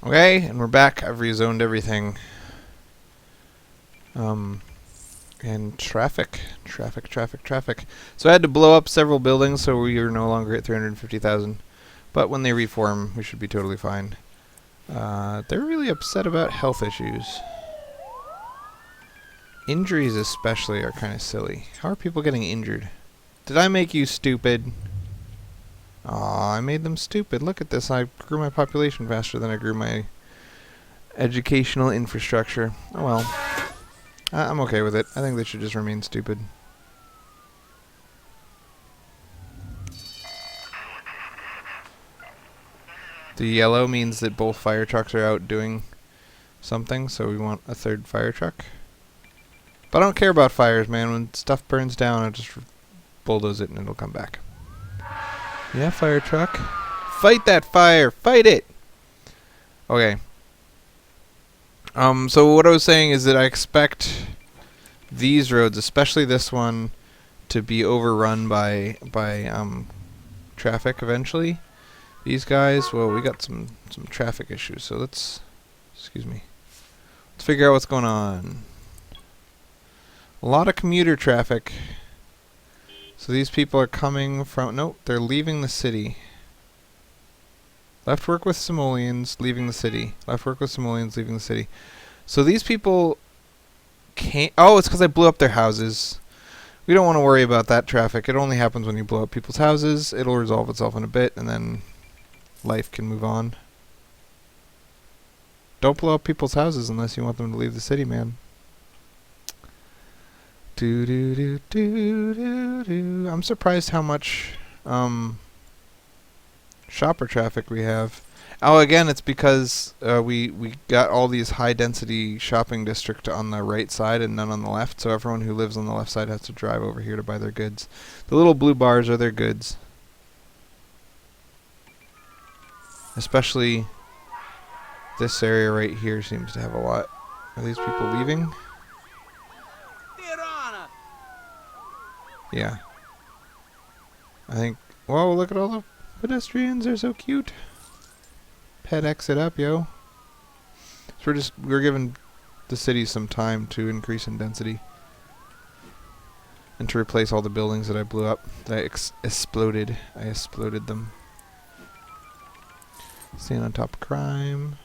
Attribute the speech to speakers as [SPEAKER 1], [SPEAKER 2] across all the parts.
[SPEAKER 1] Okay, and we're back. I've rezoned everything. And traffic. So I had to blow up several buildings, so we are no longer at 350,000. But when they reform, we should be totally fine. They're really upset about health issues. Injuries especially are kind of silly. How are people getting injured? Did I make you stupid? Aw, I made them stupid. Look at this. I grew my population faster than I grew my educational infrastructure. Oh well. I'm okay with it. I think they should just remain stupid. The yellow means that both fire trucks are out doing something, so we want a third fire truck. But I don't care about fires, man. When stuff burns down, I'll just bulldoze it and it'll come back. Yeah, fire truck. Fight that fire! Fight it! Okay. So what I was saying is that I expect these roads, especially this one, to be overrun by traffic eventually. These guys, well, we got some traffic issues, so let's figure out what's going on. A lot of commuter traffic. So these people are coming from, nope, they're leaving the city. Left work with simoleons, leaving the city. Left work with simoleons, leaving the city. So these people can't, oh, it's because I blew up their houses. We don't want to worry about that traffic. It only happens when you blow up people's houses. It'll resolve itself in a bit, and then life can move on. Don't blow up people's houses unless you want them to leave the city, man. I'm surprised how much shopper traffic we have. Oh, again, it's because we got all these high-density shopping districts on the right side and none on the left, so everyone who lives on the left side has to drive over here to buy their goods. The little blue bars are their goods. Especially this area right here seems to have a lot. Are these people leaving? Yeah. I think, whoa, look at all the pedestrians. They're so cute. Pet exit up, yo. So we're giving the city some time to increase in density. And to replace all the buildings that I blew up. That I exploded. I exploded them. Staying on top of crime.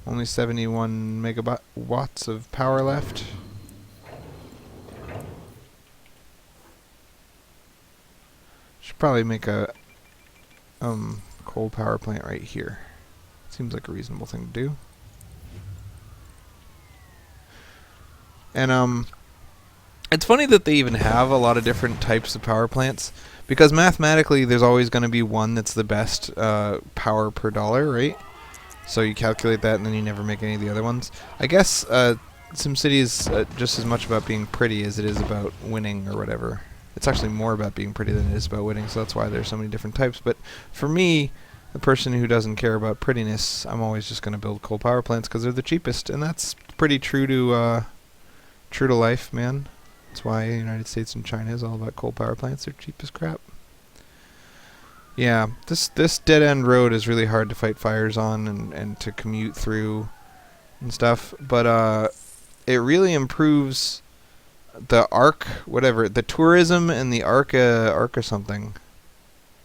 [SPEAKER 1] Only 71 megawatts of power left. Should probably make a coal power plant right here. Seems like a reasonable thing to do. And it's funny that they even have a lot of different types of power plants, because mathematically there's always going to be one that's the best power per dollar, right? So you calculate that and then you never make any of the other ones. I guess SimCity is just as much about being pretty as it is about winning or whatever. It's actually more about being pretty than it is about winning, so that's why there's so many different types. But for me, the person who doesn't care about prettiness, I'm always just going to build coal power plants because they're the cheapest, and that's pretty true to life, man. That's why the United States and China is all about coal power plants. They're cheap as crap. Yeah, this dead-end road is really hard to fight fires on and to commute through and stuff, but it really improves the the tourism and the ARC something.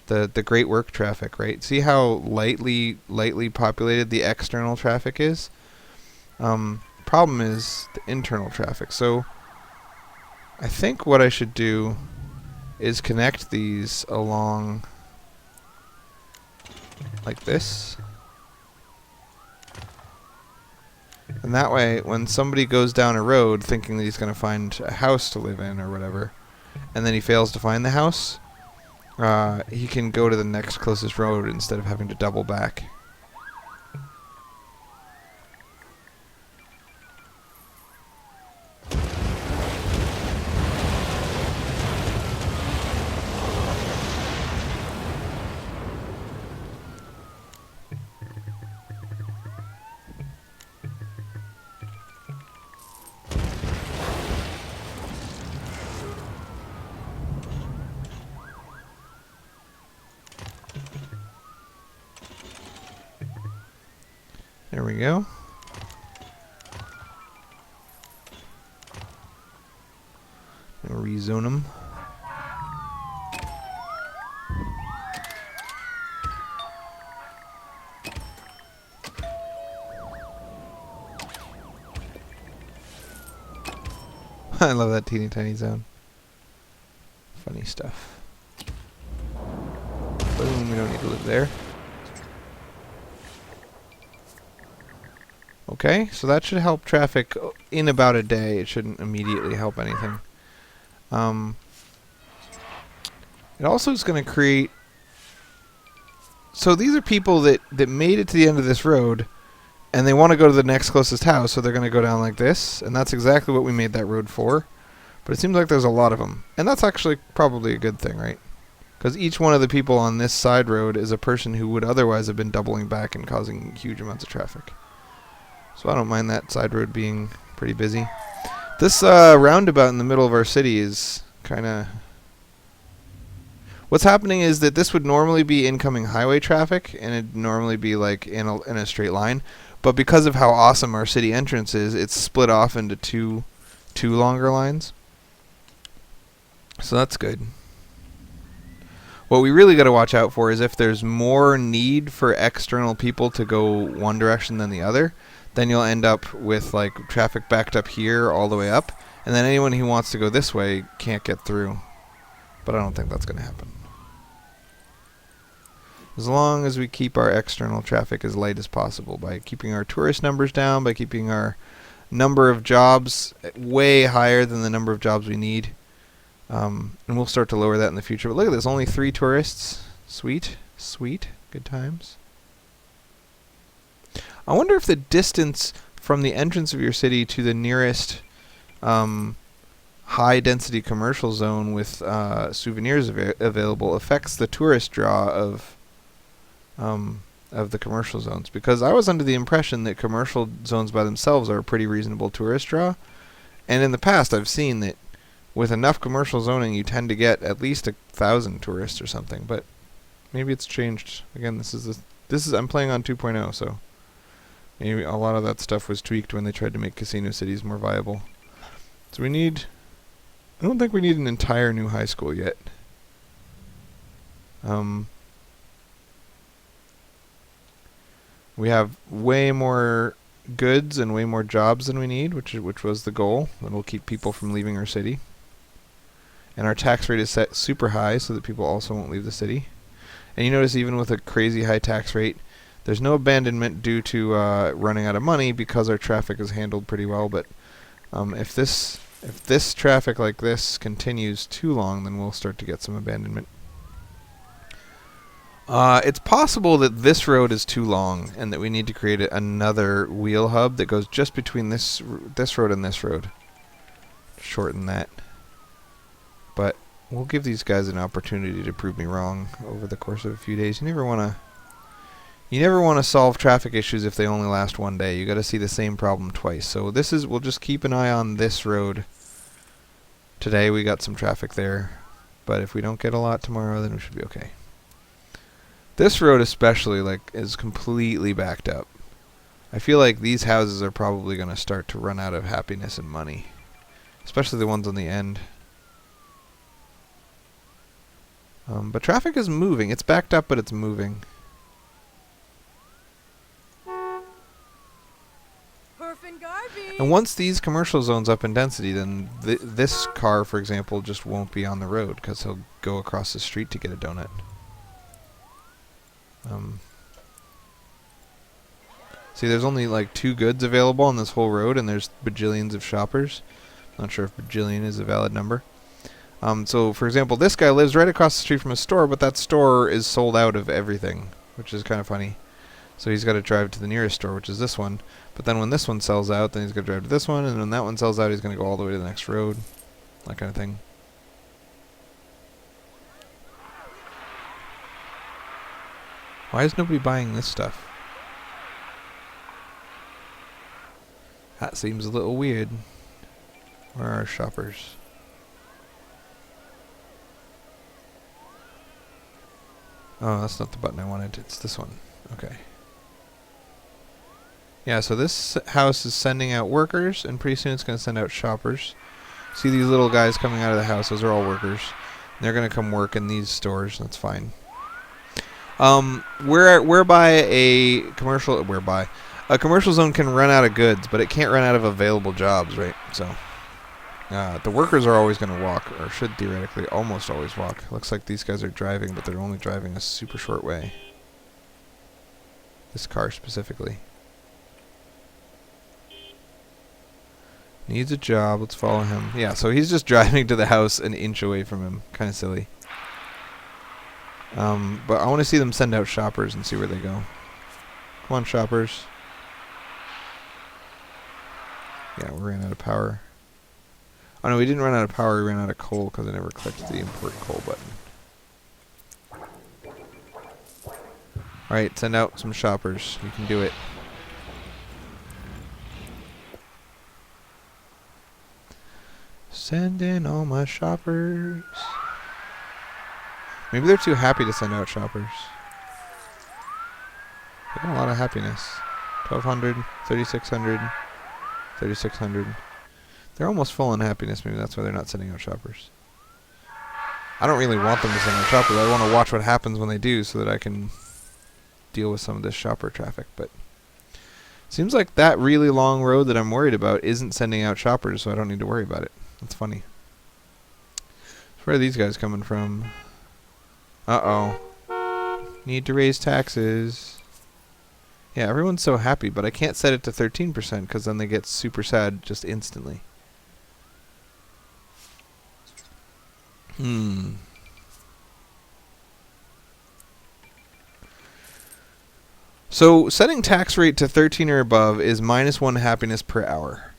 [SPEAKER 1] The great work traffic, right? See how lightly populated the external traffic is? Problem is the internal traffic. So I think what I should do is connect these along like this. And that way, when somebody goes down a road thinking that he's going to find a house to live in or whatever, and then he fails to find the house, he can go to the next closest road instead of having to double back. There we go. We'll rezone them. I love that teeny tiny zone. Funny stuff. Boom, we don't need to live there. Okay, so that should help traffic in about a day. It shouldn't immediately help anything. It also is going to create... So these are people that made it to the end of this road, and they want to go to the next closest house, so they're going to go down like this, and that's exactly what we made that road for. But it seems like there's a lot of them. And that's actually probably a good thing, right? Because each one of the people on this side road is a person who would otherwise have been doubling back and causing huge amounts of traffic. So I don't mind that side road being pretty busy. This roundabout in the middle of our city is kind of... What's happening is that this would normally be incoming highway traffic, and it'd normally be like in a straight line. But because of how awesome our city entrance is, it's split off into two longer lines. So that's good. What we really got to watch out for is if there's more need for external people to go one direction than the other, then you'll end up with like traffic backed up here all the way up, and then anyone who wants to go this way can't get through. But I don't think that's going to happen. As long as we keep our external traffic as light as possible by keeping our tourist numbers down, by keeping our number of jobs way higher than the number of jobs we need. And we'll start to lower that in the future. But look at this, only 3 tourists. Sweet, sweet, good times. I wonder if the distance from the entrance of your city to the nearest high-density commercial zone with souvenirs available affects the tourist draw of the commercial zones. Because I was under the impression that commercial zones by themselves are a pretty reasonable tourist draw. And in the past, I've seen that with enough commercial zoning, you tend to get at least 1,000 tourists or something. But maybe it's changed. Again, this is I'm playing on 2.0, so maybe a lot of that stuff was tweaked when they tried to make casino cities more viable. So I don't think we need an entire new high school yet. We have way more goods and way more jobs than we need, which was the goal. That'll keep people from leaving our city. And our tax rate is set super high so that people also won't leave the city. And you notice even with a crazy high tax rate, there's no abandonment due to running out of money because our traffic is handled pretty well. But if this traffic like this continues too long, then we'll start to get some abandonment. It's possible that this road is too long and that we need to create another wheel hub that goes just between this road and this road. Shorten that. But we'll give these guys an opportunity to prove me wrong over the course of a few days. You never want to solve traffic issues if they only last one day. You got to see the same problem twice. So we'll just keep an eye on this road. Today we got some traffic there, but if we don't get a lot tomorrow, then we should be okay. This road especially is completely backed up. I feel like these houses are probably going to start to run out of happiness and money, especially the ones on the end. But traffic is moving. It's backed up, but it's moving. And once these commercial zones up in density, then this car, for example, just won't be on the road because he'll go across the street to get a donut. See, there's only like 2 goods available on this whole road, and there's bajillions of shoppers. Not sure if bajillion is a valid number. So, for example, this guy lives right across the street from a store, but that store is sold out of everything, which is kind of funny. So he's got to drive to the nearest store, which is this one. But then when this one sells out, then he's got to drive to this one, and when that one sells out, he's going to go all the way to the next road. That kind of thing. Why is nobody buying this stuff? That seems a little weird. Where are our shoppers? Oh, that's not the button I wanted. It's this one. Okay. Yeah, so this house is sending out workers, and pretty soon it's going to send out shoppers. See these little guys coming out of the house? Those are all workers. And they're going to come work in these stores. That's fine. Whereby a commercial zone can run out of goods, but it can't run out of available jobs, right? So the workers are always going to walk, or should theoretically almost always walk. Looks like these guys are driving, but they're only driving a super short way. This car specifically. Needs a job. Let's follow him. Yeah, so he's just driving to the house an inch away from him. Kind of silly. But I want to see them send out shoppers and see where they go. Come on, shoppers. Yeah, we ran out of power. Oh no, we didn't run out of power. We ran out of coal because I never clicked the import coal button. Alright, send out some shoppers. You can do it. Send in all my shoppers. Maybe they're too happy to send out shoppers. They got a lot of happiness. 1,200, 3,600, 3,600. They're almost full on happiness. Maybe that's why they're not sending out shoppers. I don't really want them to send out shoppers. I want to watch what happens when they do so that I can deal with some of this shopper traffic. But seems like that really long road that I'm worried about isn't sending out shoppers, so I don't need to worry about it. That's funny. Where are these guys coming from? Uh-oh. Need to raise taxes. Yeah, everyone's so happy, but I can't set it to 13% because then they get super sad just instantly. So setting tax rate to 13 or above is -1 happiness per hour.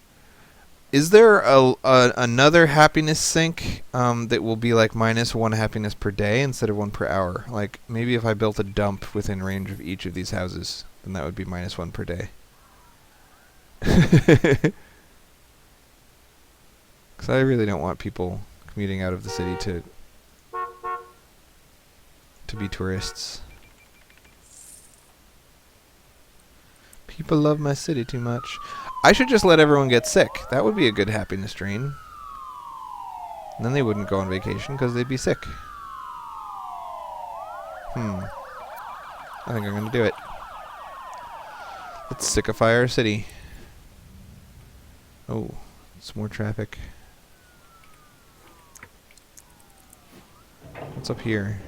[SPEAKER 1] Is there another happiness sink that will be like -1 happiness per day instead of 1 per hour? Like maybe if I built a dump within range of each of these houses, then that would be -1 per day. Because I really don't want people commuting out of the city to be tourists. People love my city too much. I should just let everyone get sick. That would be a good happiness drain. And then they wouldn't go on vacation because they'd be sick. I think I'm going to do it. Let's sickify our city. Oh, it's more traffic. What's up here?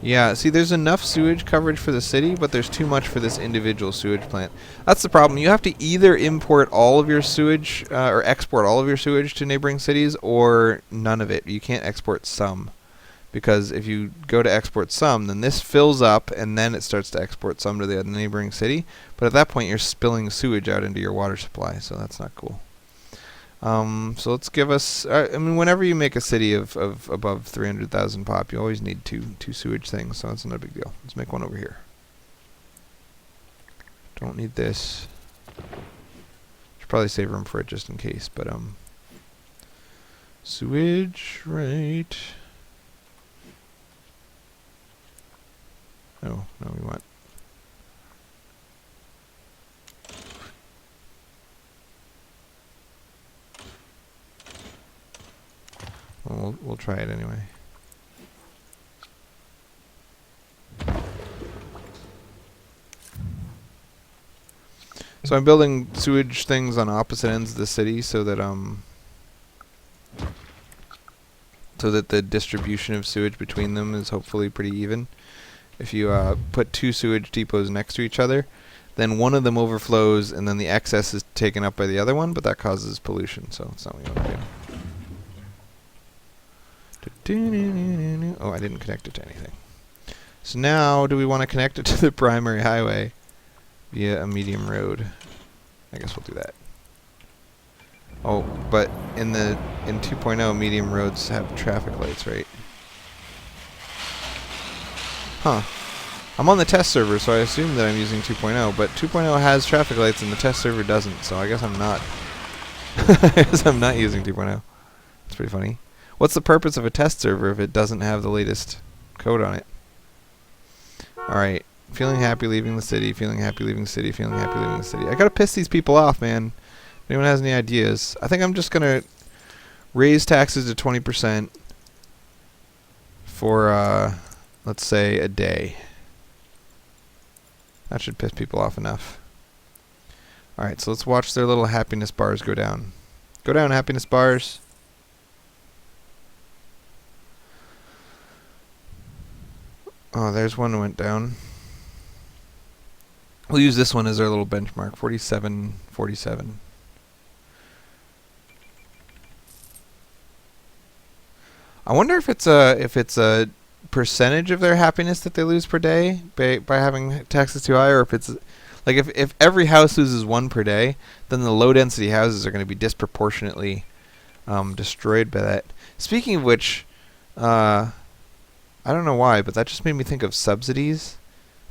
[SPEAKER 1] Yeah, see, there's enough sewage coverage for the city, but there's too much for this individual sewage plant. That's the problem. You have to either import all of your sewage, or export all of your sewage to neighboring cities, or none of it. You can't export some. Because if you go to export some, then this fills up, and then it starts to export some to the neighboring city. But at that point, you're spilling sewage out into your water supply, so that's not cool. So let's give us, I mean, whenever you make a city of above 300,000 pop, you always need two sewage things, so that's not a big deal. Let's make one over here. Don't need this. Should probably save room for it just in case, but sewage, right. Oh, no, we want. Well, we'll try it anyway. So I'm building sewage things on opposite ends of the city so that the distribution of sewage between them is hopefully pretty even. If you put two sewage depots next to each other, then one of them overflows and then the excess is taken up by the other one, but that causes pollution, so that's not what you want to do. Oh, I didn't connect it to anything. So now, do we want to connect it to the primary highway via a medium road? I guess we'll do that. Oh, but in 2.0, medium roads have traffic lights, right? Huh. I'm on the test server, so I assume that I'm using 2.0, but 2.0 has traffic lights and the test server doesn't, so I guess I'm not. I guess I'm not using 2.0. That's pretty funny. What's the purpose of a test server if it doesn't have the latest code on it. Alright. Feeling happy leaving the city, feeling happy leaving the city, feeling happy leaving the city. I gotta piss these people off, man. If anyone has any ideas. I think I'm just gonna raise taxes to 20% for, let's say, a day. That should piss people off enough. Alright, so let's watch their little happiness bars go down. Go down, happiness bars. Oh, there's one that went down. We'll use this one as our little benchmark, 47.47. I wonder if it's a percentage of their happiness that they lose per day by having taxes too high, or if it's like if every house loses one per day, then the low density houses are going to be disproportionately destroyed by that. Speaking of which, I don't know why, but that just made me think of subsidies.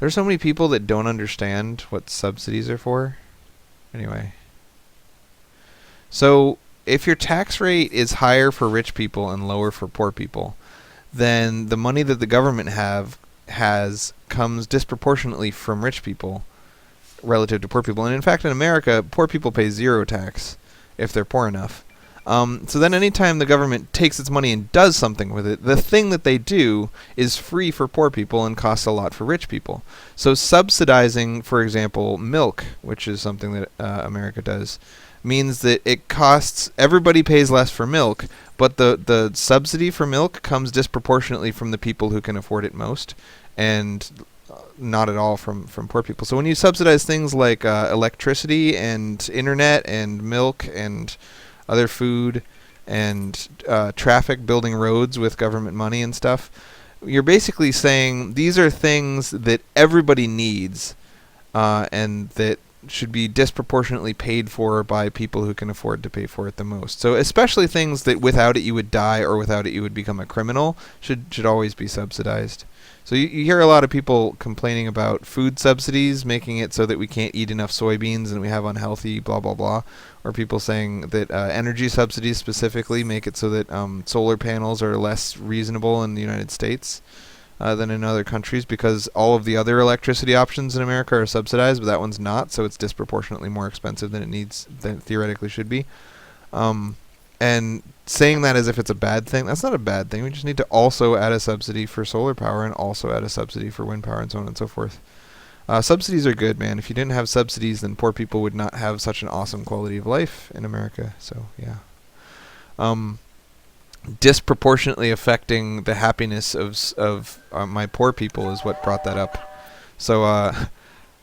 [SPEAKER 1] There's so many people that don't understand what subsidies are for. Anyway. So, if your tax rate is higher for rich people and lower for poor people, then the money that the government has comes disproportionately from rich people relative to poor people. And in fact, in America, poor people pay zero tax if they're poor enough. So then anytime the government takes its money and does something with it, the thing that they do is free for poor people and costs a lot for rich people. So subsidizing, for example, milk, which is something that America does, means that it costs, everybody pays less for milk, but the subsidy for milk comes disproportionately from the people who can afford it most, and not at all from poor people. So when you subsidize things like electricity and internet and milk and other food and traffic, building roads with government money and stuff, you're basically saying these are things that everybody needs and that should be disproportionately paid for by people who can afford to pay for it the most. So especially things that without it you would die or without it you would become a criminal should always be subsidized. So you hear a lot of people complaining about food subsidies, making it so that we can't eat enough soybeans and we have unhealthy blah blah blah, or people saying that energy subsidies specifically make it so that solar panels are less reasonable in the United States than in other countries because all of the other electricity options in America are subsidized, but that one's not, so it's disproportionately more expensive than it theoretically should be. And saying that as if it's a bad thing, that's not a bad thing. We just need to also add a subsidy for solar power and also add a subsidy for wind power and so on and so forth. Subsidies are good, man. If you didn't have subsidies, then poor people would not have such an awesome quality of life in America. So, yeah. Disproportionately affecting the happiness of my poor people is what brought that up. So,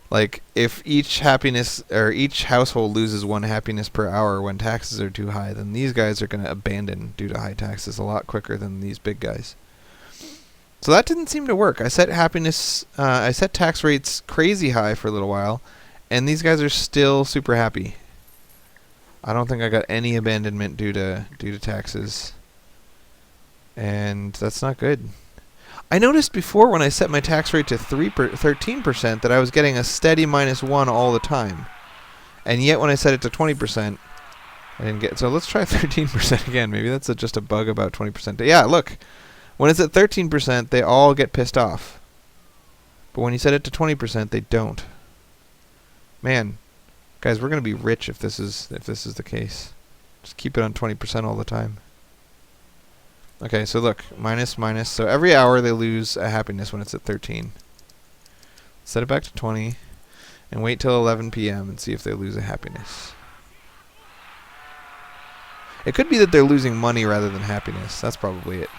[SPEAKER 1] like, if each household loses one happiness per hour when taxes are too high, then these guys are going to abandon due to high taxes a lot quicker than these big guys. So that didn't seem to work. I set tax rates crazy high for a little while, and these guys are still super happy. I don't think I got any abandonment due to taxes, and that's not good. I noticed before when I set my tax rate to 13% that I was getting a steady -1 all the time. And yet when I set it to 20%, I didn't get... So let's try 13% again. Maybe that's just a bug about 20%. Yeah, look. When it's at 13%, they all get pissed off. But when you set it to 20%, they don't. Man, guys, we're going to be rich if this is the case. Just keep it on 20% all the time. Okay, so look, minus. So every hour they lose a happiness when it's at 13. Set it back to 20, and wait till 11 p.m. and see if they lose a happiness. It could be that they're losing money rather than happiness. That's probably it.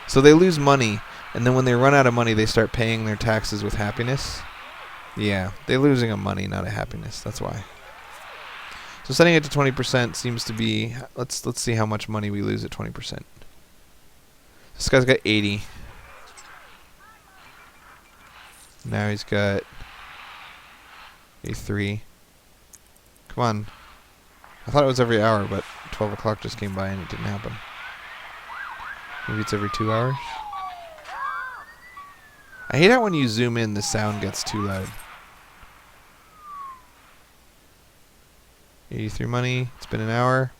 [SPEAKER 1] So they lose money, and then when they run out of money, they start paying their taxes with happiness. Yeah, they're losing a money, not a happiness. That's why. So setting it to 20% seems to be... Let's see how much money we lose at 20%. This guy's got 80. Now he's got 83. Come on. I thought it was every hour, but 12 o'clock just came by and it didn't happen. Maybe it's every 2 hours? I hate how when you zoom in, the sound gets too loud. 83 money. It's been an hour.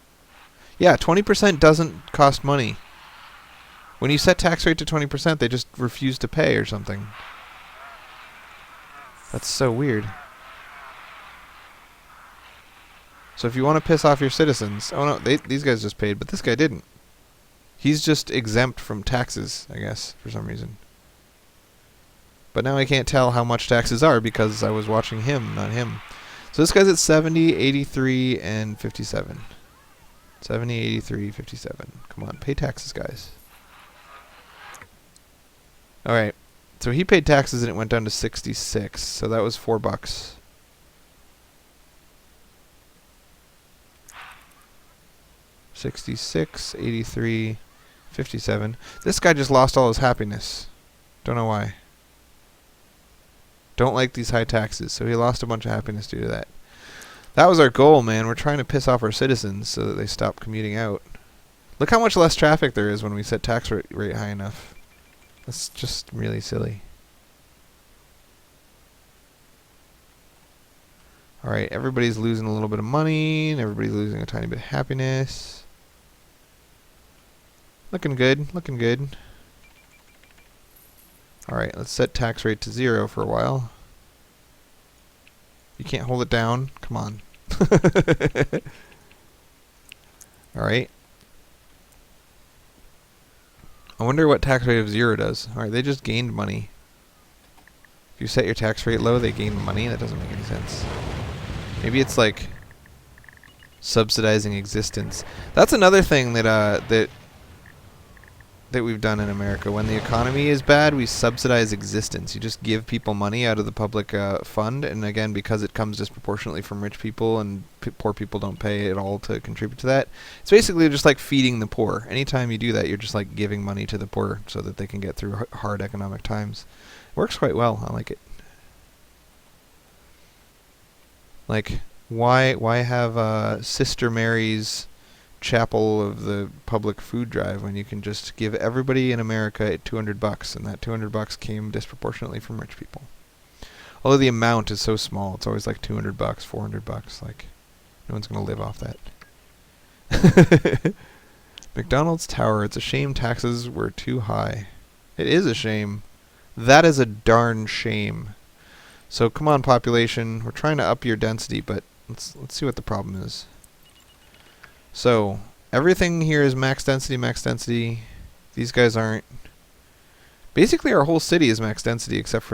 [SPEAKER 1] Yeah, 20% doesn't cost money. When you set tax rate to 20%, they just refuse to pay or something. That's so weird. So if you want to piss off your citizens... Oh no, these guys just paid, but this guy didn't. He's just exempt from taxes, I guess, for some reason. But now I can't tell how much taxes are because I was watching him, not him. So this guy's at 70, 83, and 57. 70, 83, 57. Come on, pay taxes, guys. Alright, so he paid taxes and it went down to 66, so that was $4. 66, 83, 57. This guy just lost all his happiness. Don't know why. Don't like these high taxes, so he lost a bunch of happiness due to that. That was our goal, man. We're trying to piss off our citizens so that they stop commuting out. Look how much less traffic there is when we set tax rate high enough. That's just really silly. Alright, everybody's losing a little bit of money, and everybody's losing a tiny bit of happiness. Looking good, looking good. Alright, let's set tax rate to 0 for a while. You can't hold it down? Come on. Alright. I wonder what tax rate of 0 does. Alright, they just gained money. If you set your tax rate low, they gain money? That doesn't make any sense. Maybe it's like subsidizing existence. That's another thing that that we've done in America. When the economy is bad, we subsidize existence. You just give people money out of the public fund, and again, because it comes disproportionately from rich people and poor people don't pay at all to contribute to that, it's basically just like feeding the poor. Anytime you do that, you're just like giving money to the poor so that they can get through hard economic times. It works quite well. I like it. Like, why have Sister Mary's Chapel of the Public Food Drive when you can just give everybody in America $200, and that $200 came disproportionately from rich people? Although the amount is so small, it's always like $200, $400. Like, no one's gonna live off that. McDonald's Tower. It's a shame taxes were too high. It is a shame. That is a darn shame. So come on, population. We're trying to up your density, but let's see what the problem is. So everything here is max density, max density. These guys aren't. Basically, our whole city is max density except for